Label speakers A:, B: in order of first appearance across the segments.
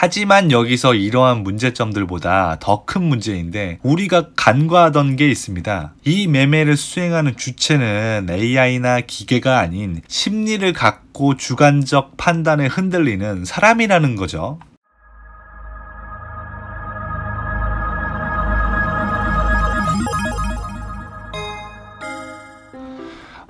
A: 하지만 여기서 이러한 문제점들보다 더 큰 문제인데 우리가 간과하던 게 있습니다. 이 매매를 수행하는 주체는 AI나 기계가 아닌 심리를 갖고 주관적 판단에 흔들리는 사람이라는 거죠.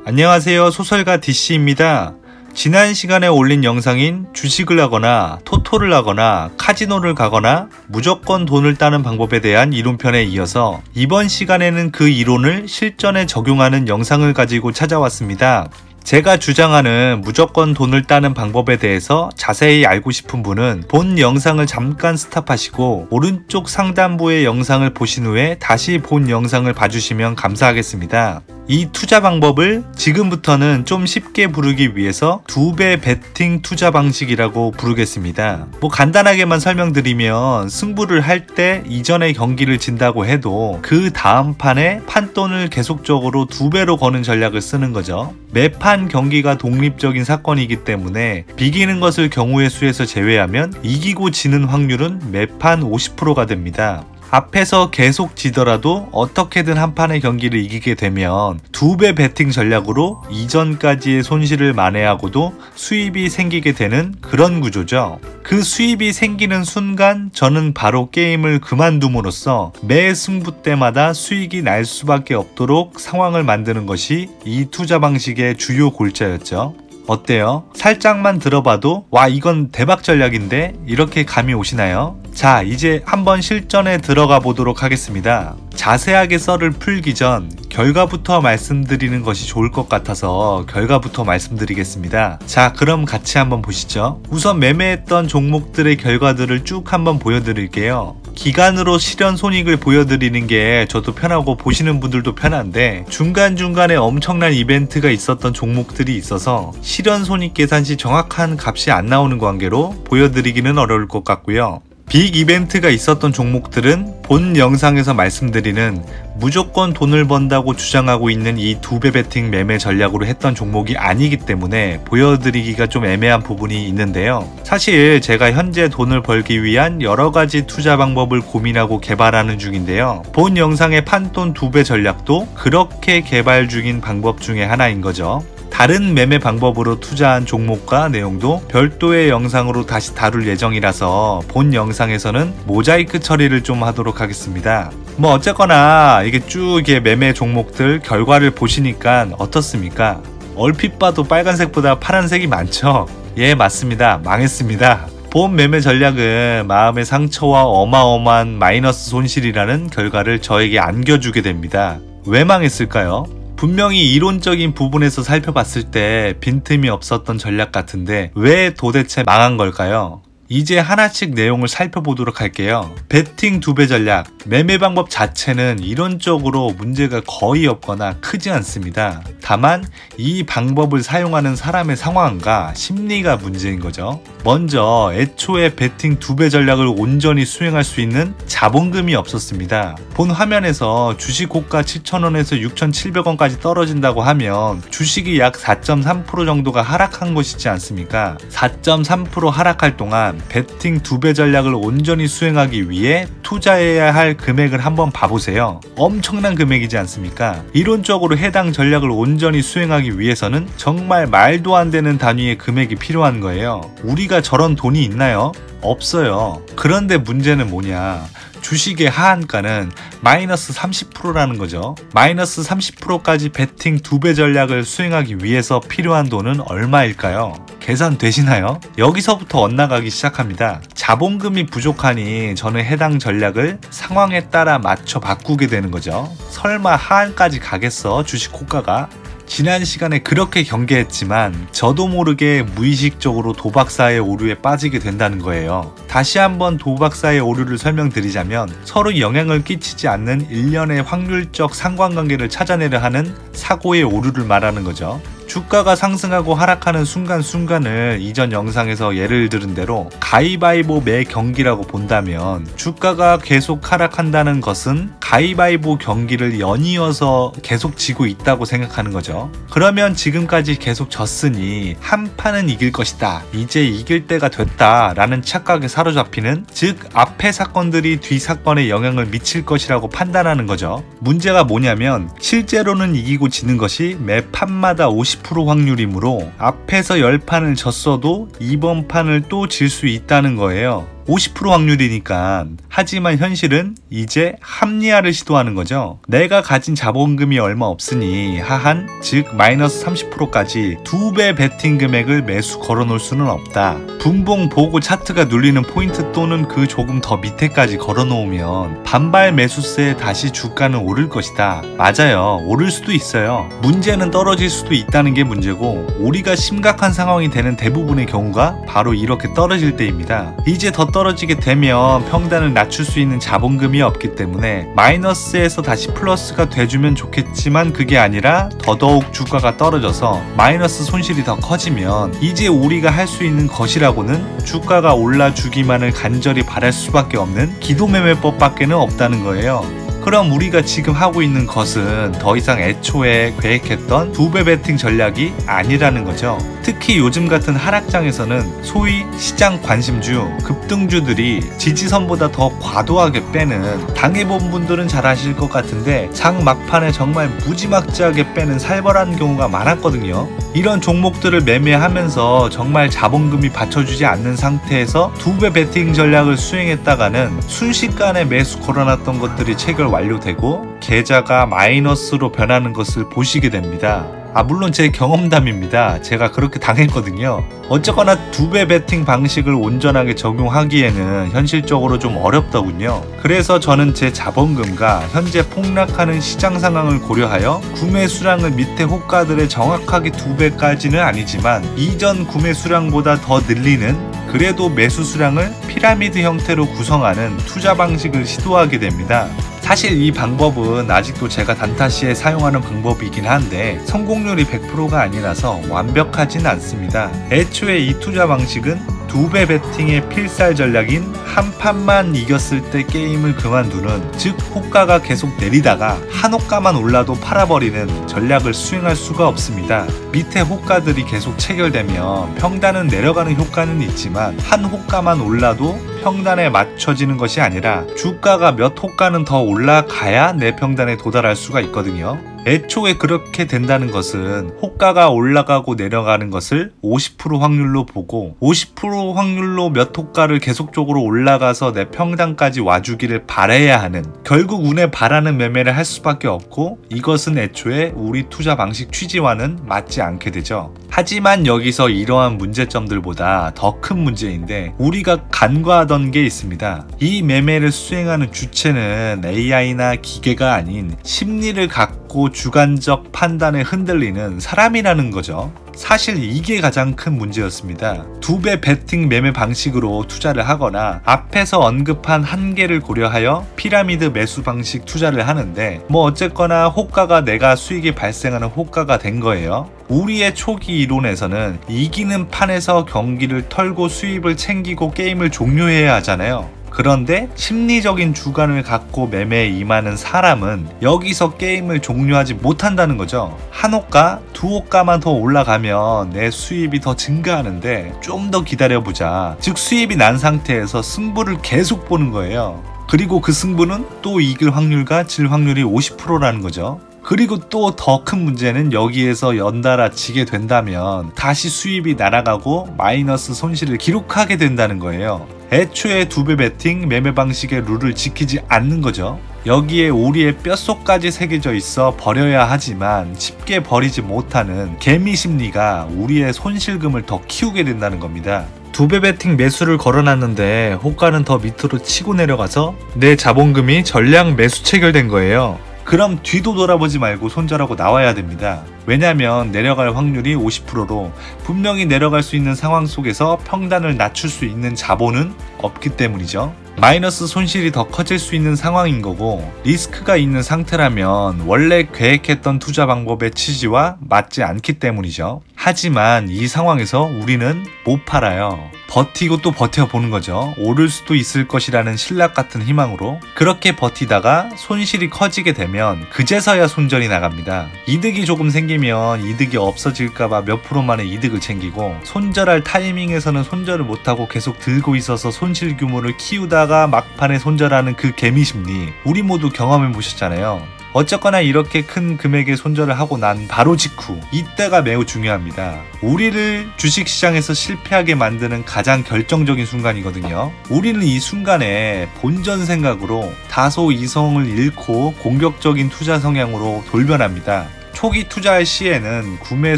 A: 안녕하세요, 소설가 DC입니다. 지난 시간에 올린 영상인 주식을 하거나 토토를 하거나 카지노를 가거나 무조건 돈을 따는 방법에 대한 이론편에 이어서 이번 시간에는 그 이론을 실전에 적용하는 영상을 가지고 찾아왔습니다. 제가 주장하는 무조건 돈을 따는 방법에 대해서 자세히 알고 싶은 분은 본 영상을 잠깐 스탑하시고 오른쪽 상단부의 영상을 보신 후에 다시 본 영상을 봐주시면 감사하겠습니다. 이 투자 방법을 지금부터는 좀 쉽게 부르기 위해서 2배 베팅 투자 방식이라고 부르겠습니다. 간단하게만 설명드리면 승부를 할 때 이전에 경기를 진다고 해도 그 다음 판에 판돈을 계속적으로 2배로 거는 전략을 쓰는 거죠. 매판 경기가 독립적인 사건이기 때문에 비기는 것을 경우의 수에서 제외하면 이기고 지는 확률은 매판 50%가 됩니다. 앞에서 계속 지더라도 어떻게든 한 판의 경기를 이기게 되면 2배 베팅 전략으로 이전까지의 손실을 만회하고도 수입이 생기게 되는 그런 구조죠. 그 수입이 생기는 순간 저는 바로 게임을 그만둠으로써 매 승부 때마다 수익이 날 수밖에 없도록 상황을 만드는 것이 이 투자 방식의 주요 골자였죠. 어때요? 살짝만 들어봐도 와, 이건 대박 전략인데? 이렇게 감이 오시나요? 자, 이제 한번 실전에 들어가 보도록 하겠습니다. 자세하게 썰을 풀기 전 결과부터 말씀드리는 것이 좋을 것 같아서 결과부터 말씀드리겠습니다. 자, 그럼 같이 한번 보시죠. 우선 매매했던 종목들의 결과들을 쭉 한번 보여드릴게요. 기간으로 실현 손익을 보여드리는 게 저도 편하고 보시는 분들도 편한데 중간중간에 엄청난 이벤트가 있었던 종목들이 있어서 실현 손익 계산 시 정확한 값이 안 나오는 관계로 보여드리기는 어려울 것 같고요. 빅 이벤트가 있었던 종목들은 본 영상에서 말씀드리는 무조건 돈을 번다고 주장하고 있는 이 2배 베팅 매매 전략으로 했던 종목이 아니기 때문에 보여드리기가 좀 애매한 부분이 있는데요. 사실 제가 현재 돈을 벌기 위한 여러가지 투자 방법을 고민하고 개발하는 중인데요. 본 영상의 판돈 2배 전략도 그렇게 개발 중인 방법 중에 하나인 거죠. 다른 매매 방법으로 투자한 종목과 내용도 별도의 영상으로 다시 다룰 예정이라서 본 영상에서는 모자이크 처리를 좀 하도록 하겠습니다. 어쨌거나 이게 쭉 매매 종목들 결과를 보시니까 어떻습니까? 얼핏 봐도 빨간색보다 파란색이 많죠? 예, 맞습니다. 망했습니다. 본 매매 전략은 마음의 상처와 어마어마한 마이너스 손실이라는 결과를 저에게 안겨주게 됩니다. 왜 망했을까요? 분명히 이론적인 부분에서 살펴봤을 때 빈틈이 없었던 전략 같은데 왜 도대체 망한 걸까요? 이제 하나씩 내용을 살펴보도록 할게요. 베팅 2배 전략, 매매 방법 자체는 이론적으로 문제가 거의 없거나 크지 않습니다. 다만 이 방법을 사용하는 사람의 상황과 심리가 문제인 거죠. 먼저 애초에 베팅 2배 전략을 온전히 수행할 수 있는 자본금이 없었습니다. 본 화면에서 주식 고가 7,000원에서 6,700원까지 떨어진다고 하면 주식이 약 4.3% 정도가 하락한 것이지 않습니까? 4.3% 하락할 동안 베팅 2배 전략을 온전히 수행하기 위해 투자해야 할 금액을 한번 봐보세요. 엄청난 금액이지 않습니까? 이론적으로 해당 전략을 온전히 수행하기 위해서는 정말 말도 안 되는 단위의 금액이 필요한 거예요. 우리가 저런 돈이 있나요? 없어요. 그런데 문제는 뭐냐? 주식의 하한가는 마이너스 30%라는 거죠. 마이너스 30%까지 베팅 2배 전략을 수행하기 위해서 필요한 돈은 얼마일까요? 계산되시나요? 여기서부터 엇나가기 시작합니다. 자본금이 부족하니 저는 해당 전략을 상황에 따라 맞춰 바꾸게 되는 거죠. 설마 하한까지 가겠어? 주식 호가가? 지난 시간에 그렇게 경계했지만 저도 모르게 무의식적으로 도박사의 오류에 빠지게 된다는 거예요. 다시 한번 도박사의 오류를 설명드리자면 서로 영향을 끼치지 않는 일련의 확률적 상관관계를 찾아내려 하는 사고의 오류를 말하는 거죠. 주가가 상승하고 하락하는 순간순간을 이전 영상에서 예를 들은 대로 가위바위보 매 경기라고 본다면 주가가 계속 하락한다는 것은 가위바위보 경기를 연이어서 계속 지고 있다고 생각하는 거죠. 그러면 지금까지 계속 졌으니 한 판은 이길 것이다, 이제 이길 때가 됐다 라는 착각에 사로잡히는, 즉 앞의 사건들이 뒤 사건에 영향을 미칠 것이라고 판단하는 거죠. 문제가 뭐냐면 실제로는 이기고 지는 것이 매 판마다 50% 확률이므로 앞에서 10판을 졌어도 이번 판을 또 질 수 있다는 거예요. 50% 확률이니까. 하지만 현실은 이제 합리화를 시도하는 거죠. 내가 가진 자본금이 얼마 없으니 하한, 즉 마이너스 30%까지 2배 베팅 금액을 매수 걸어놓을 수는 없다. 분봉 보고 차트가 눌리는 포인트 또는 그 조금 더 밑에까지 걸어놓으면 반발 매수세에 다시 주가는 오를 것이다. 맞아요, 오를 수도 있어요. 문제는 떨어질 수도 있다는 게 문제고, 우리가 심각한 상황이 되는 대부분의 경우가 바로 이렇게 떨어질 때입니다. 이제 더 떨어지게 되면 평단을 낮출 수 있는 자본금이 없기 때문에 마이너스에서 다시 플러스가 돼주면 좋겠지만 그게 아니라 더더욱 주가가 떨어져서 마이너스 손실이 더 커지면 이제 우리가 할 수 있는 것이라고는 주가가 올라주기만을 간절히 바랄 수밖에 없는 기도매매법밖에는 없다는 거예요. 그럼 우리가 지금 하고 있는 것은 더 이상 애초에 계획했던 2배 베팅 전략이 아니라는 거죠. 특히 요즘 같은 하락장에서는 소위 시장 관심주, 급등주들이 지지선보다 더 과도하게 빼는, 당해본 분들은 잘 아실 것 같은데 장 막판에 정말 무지막지하게 빼는 살벌한 경우가 많았거든요. 이런 종목들을 매매하면서 정말 자본금이 받쳐주지 않는 상태에서 2배 베팅 전략을 수행했다가는 순식간에 매수 걸어놨던 것들이 체결 완료되고 계좌가 마이너스로 변하는 것을 보시게 됩니다. 물론 제 경험담입니다. 제가 그렇게 당했거든요. 어쨌거나 2배 베팅 방식을 온전하게 적용하기에는 현실적으로 좀 어렵더군요. 그래서 저는 제 자본금과 현재 폭락하는 시장 상황을 고려하여 구매 수량을 밑에 호가들의 정확하게 2배까지는 아니지만 이전 구매 수량보다 더 늘리는, 그래도 매수 수량을 피라미드 형태로 구성하는 투자 방식을 시도하게 됩니다. 사실 이 방법은 아직도 제가 단타 시에 사용하는 방법이긴 한데 성공률이 100%가 아니라서 완벽하진 않습니다. 애초에 이 투자 방식은 2배 베팅의 필살 전략인 한 판만 이겼을 때 게임을 그만두는, 즉 호가가 계속 내리다가 한 호가만 올라도 팔아버리는 전략을 수행할 수가 없습니다. 밑에 호가들이 계속 체결되면 평단은 내려가는 효과는 있지만 한 호가만 올라도 평단에 맞춰지는 것이 아니라 주가가 몇 호가는 더 올라가야 내 평단에 도달할 수가 있거든요. 애초에 그렇게 된다는 것은 호가가 올라가고 내려가는 것을 50% 확률로 보고 50% 확률로 몇 호가를 계속적으로 올라가서 내 평단까지 와주기를 바라야 하는, 결국 운에 바라는 매매를 할 수밖에 없고 이것은 애초에 우리 투자 방식 취지와는 맞지 않게 되죠. 하지만 여기서 이러한 문제점들보다 더 큰 문제인데 우리가 간과하던 게 있습니다. 이 매매를 수행하는 주체는 AI나 기계가 아닌 심리를 갖고 주관적 판단에 흔들리는 사람이라는 거죠. 사실 이게 가장 큰 문제였습니다. 2배 베팅 매매 방식으로 투자를 하거나 앞에서 언급한 한계를 고려하여 피라미드 매수 방식 투자를 하는데 어쨌거나 호가가 내가 수익이 발생하는 호가가 된 거예요. 우리의 초기 이론에서는 이기는 판에서 경기를 털고 수입을 챙기고 게임을 종료해야 하잖아요. 그런데 심리적인 주관을 갖고 매매에 임하는 사람은 여기서 게임을 종료하지 못한다는 거죠. 한 호가, 두 호가만 더 올라가면 내 수입이 더 증가하는데 좀 더 기다려보자. 즉 수입이 난 상태에서 승부를 계속 보는 거예요. 그리고 그 승부는 또 이길 확률과 질 확률이 50%라는 거죠. 그리고 또 더 큰 문제는 여기에서 연달아 지게 된다면 다시 수입이 날아가고 마이너스 손실을 기록하게 된다는 거예요. 애초에 2배 베팅 매매 방식의 룰을 지키지 않는 거죠. 여기에 우리의 뼛속까지 새겨져 있어 버려야 하지만 쉽게 버리지 못하는 개미 심리가 우리의 손실금을 더 키우게 된다는 겁니다. 2배 베팅 매수를 걸어놨는데 호가는 더 밑으로 치고 내려가서 내 자본금이 전량 매수 체결된 거예요. 그럼 뒤도 돌아보지 말고 손절하고 나와야 됩니다. 왜냐면 내려갈 확률이 50%로 분명히 내려갈 수 있는 상황 속에서 평단을 낮출 수 있는 자본은 없기 때문이죠. 마이너스 손실이 더 커질 수 있는 상황인 거고, 리스크가 있는 상태라면 원래 계획했던 투자 방법의 취지와 맞지 않기 때문이죠. 하지만 이 상황에서 우리는 못 팔아요. 버티고 또 버텨보는 거죠. 오를 수도 있을 것이라는 신락 같은 희망으로. 그렇게 버티다가 손실이 커지게 되면 그제서야 손절이 나갑니다. 이득이 조금 생기면 이득이 없어질까봐 몇 프로만의 이득을 챙기고, 손절할 타이밍에서는 손절을 못하고 계속 들고 있어서 손실 규모를 키우다가 막판에 손절하는 그 개미 심리, 우리 모두 경험해 보셨잖아요. 어쨌거나 이렇게 큰 금액의 손절을 하고 난 바로 직후, 이때가 매우 중요합니다. 우리를 주식시장에서 실패하게 만드는 가장 결정적인 순간이거든요. 우리는 이 순간에 본전 생각으로 다소 이성을 잃고 공격적인 투자 성향으로 돌변합니다. 초기 투자할 시에는 구매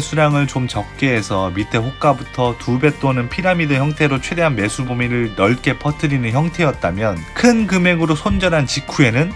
A: 수량을 좀 적게 해서 밑에 호가부터 2배 또는 피라미드 형태로 최대한 매수 범위를 넓게 퍼뜨리는 형태였다면, 큰 금액으로 손절한 직후에는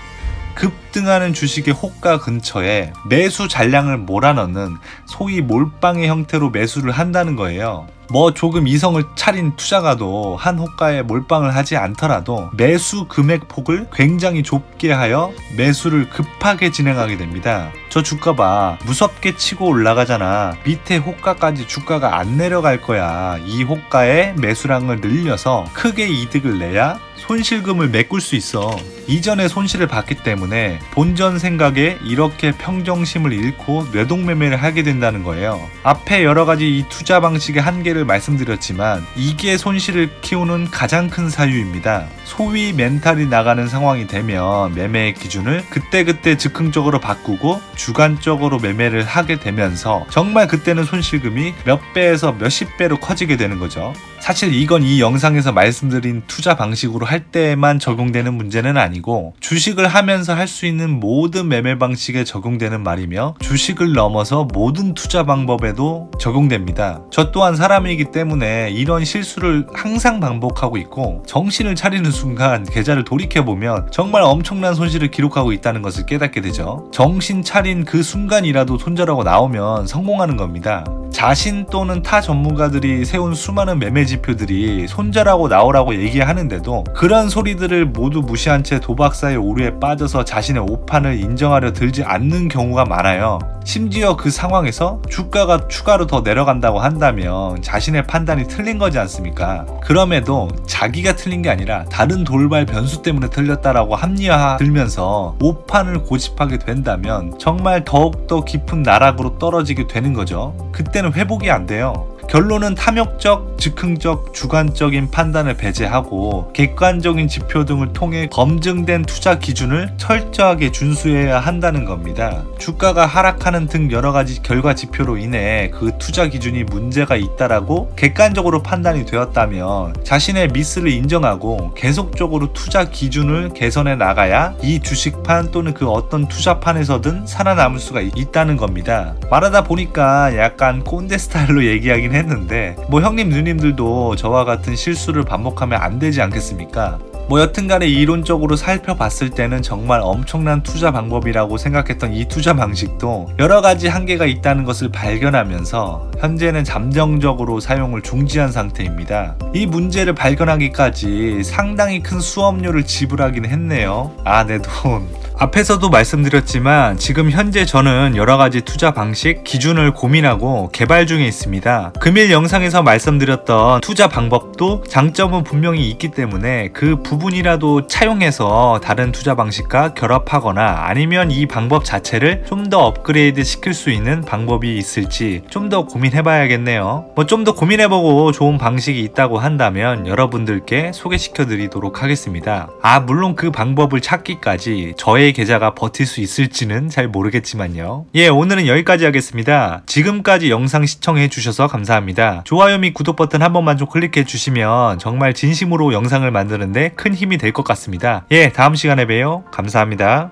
A: 급등하는 주식의 호가 근처에 매수 잔량을 몰아넣는 소위 몰빵의 형태로 매수를 한다는 거예요. 뭐 조금 이성을 차린 투자가도 한 호가에 몰빵을 하지 않더라도 매수 금액 폭을 굉장히 좁게 하여 매수를 급하게 진행하게 됩니다. 저 주가 봐, 무섭게 치고 올라가잖아. 밑에 호가까지 주가가 안 내려갈 거야. 이 호가에 매수량을 늘려서 크게 이득을 내야 손실금을 메꿀 수 있어. 이전에 손실을 봤기 때문에 본전 생각에 이렇게 평정심을 잃고 뇌동매매를 하게 된다는 거예요. 앞에 여러가지 이 투자 방식의 한계를 말씀드렸지만, 이게 손실을 키우는 가장 큰 사유입니다. 소위 멘탈이 나가는 상황이 되면 매매의 기준을 그때그때 즉흥적으로 바꾸고 주관적으로 매매를 하게 되면서 정말 그때는 손실금이 몇 배에서 몇십 배로 커지게 되는 거죠. 사실 이건 이 영상에서 말씀드린 투자 방식으로 할 때에만 적용되는 문제는 아니고, 주식을 하면서 할 수 있는 모든 매매 방식에 적용되는 말이며, 주식을 넘어서 모든 투자 방법에도 적용됩니다. 저 또한 사람이기 때문에 이런 실수를 항상 반복하고 있고, 정신을 차리는 순간 계좌를 돌이켜보면 정말 엄청난 손실을 기록하고 있다는 것을 깨닫게 되죠. 정신 차린 그 순간이라도 손절하고 나오면 성공하는 겁니다. 자신 또는 타 전문가들이 세운 수많은 매매 지표들이 손절하고 나오라고 얘기하는데도 그런 소리들을 모두 무시한 채 도박사의 오류에 빠져서 자신의 오판을 인정하려 들지 않는 경우가 많아요. 심지어 그 상황에서 주가가 추가로 더 내려간다고 한다면 자신의 판단이 틀린 거지 않습니까? 그럼에도 자기가 틀린 게 아니라 다른 돌발 변수 때문에 틀렸다라고 합리화 들면서 오판을 고집하게 된다면 정말 더욱더 깊은 나락으로 떨어지게 되는 거죠. 그때는 회복이 안 돼요. 결론은 탐욕적, 즉흥적, 주관적인 판단을 배제하고 객관적인 지표 등을 통해 검증된 투자 기준을 철저하게 준수해야 한다는 겁니다. 주가가 하락하는 등 여러가지 결과 지표로 인해 그 투자 기준이 문제가 있다라고 객관적으로 판단이 되었다면 자신의 미스를 인정하고 계속적으로 투자 기준을 개선해 나가야 이 주식판 또는 그 어떤 투자판에서든 살아남을 수가 있다는 겁니다. 말하다 보니까 약간 꼰대 스타일로 얘기하긴 했는데, 뭐 형님 누님들도 저와 같은 실수를 반복하면 안 되지 않겠습니까? 뭐 여튼간에 이론적으로 살펴봤을 때는 정말 엄청난 투자 방법이라고 생각했던 이 투자 방식도 여러가지 한계가 있다는 것을 발견하면서 현재는 잠정적으로 사용을 중지한 상태입니다. 이 문제를 발견하기까지 상당히 큰 수업료를 지불하긴 했네요. 내 돈. 앞에서도 말씀드렸지만 지금 현재 저는 여러가지 투자 방식, 기준을 고민하고 개발 중에 있습니다. 금일 영상에서 말씀드렸던 투자 방법도 장점은 분명히 있기 때문에 그 부분이라도 차용해서 다른 투자 방식과 결합하거나 아니면 이 방법 자체를 좀 더 업그레이드 시킬 수 있는 방법이 있을지 좀 더 고민해봐야겠네요. 뭐 좀 더 고민해보고 좋은 방식이 있다고 한다면 여러분들께 소개시켜 드리도록 하겠습니다. 물론 그 방법을 찾기까지 저의 계좌가 버틸 수 있을지는 잘 모르겠지만요. 오늘은 여기까지 하겠습니다. 지금까지 영상 시청해 주셔서 감사합니다. 좋아요 및 구독 버튼 한 번만 좀 클릭해 주시면 정말 진심으로 영상을 만드는데 큰 힘이 될 것 같습니다. 다음 시간에 봬요. 감사합니다.